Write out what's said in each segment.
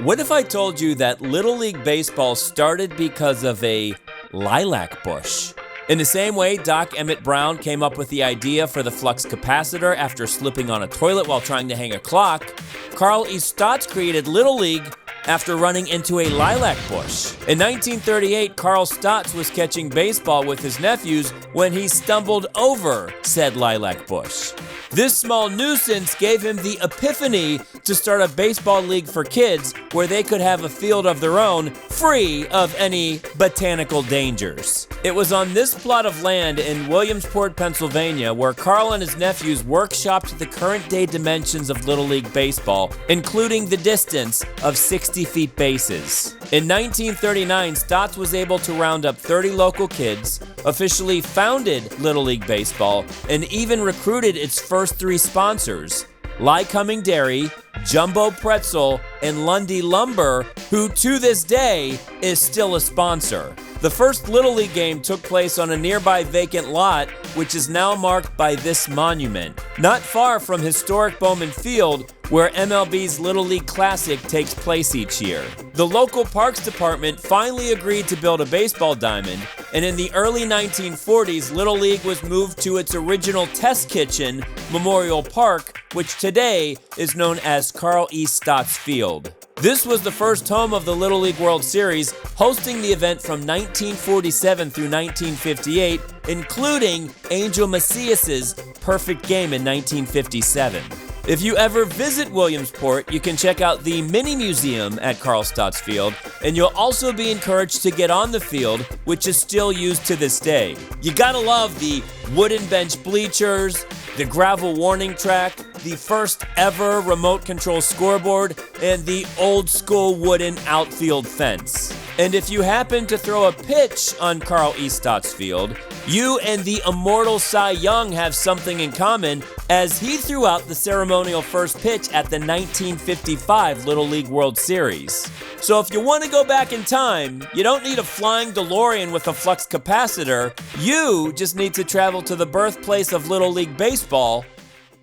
What if I told you that Little League Baseball started because of a lilac bush? In the same way Doc Emmett Brown came up with the idea for the flux capacitor after slipping on a toilet while trying to hang a clock, Carl E. Stotz created Little League after running into a lilac bush. In 1938, Carl Stotz was catching baseball with his nephews when he stumbled over said lilac bush. This small nuisance gave him the epiphany to start a baseball league for kids where they could have a field of their own, free of any botanical dangers. It was on this plot of land in Williamsport, Pennsylvania, where Carl and his nephews workshopped the current-day dimensions of Little League Baseball, including the distance of 60 feet bases. In 1939, Stotz was able to round up 30 local kids, officially founded Little League Baseball, and even recruited its first 3 sponsors, Lycoming Dairy, Jumbo Pretzel, and Lundy Lumber, who to this day is still a sponsor. The first Little League game took place on a nearby vacant lot, which is now marked by this monument, not far from historic Bowman Field, where MLB's Little League Classic takes place each year. The local parks department finally agreed to build a baseball diamond, and in the early 1940s, Little League was moved to its original test kitchen, Memorial Park, which today is known as Carl E. Stotz Field. This was the first home of the Little League World Series, hosting the event from 1947 through 1958, including Angel Macias's perfect game in 1957. If you ever visit Williamsport, you can check out the mini museum at Carl Stotz Field, and you'll also be encouraged to get on the field, which is still used to this day. You gotta love the wooden bench bleachers, the gravel warning track, the first ever remote control scoreboard, and the old school wooden outfield fence. And if you happen to throw a pitch on Carl E. Stotz Field, you and the immortal Cy Young have something in common, as he threw out the ceremonial first pitch at the 1955 Little League World Series. So if you want to go back in time, you don't need a flying DeLorean with a flux capacitor. You just need to travel to the birthplace of Little League Baseball,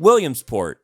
Williamsport.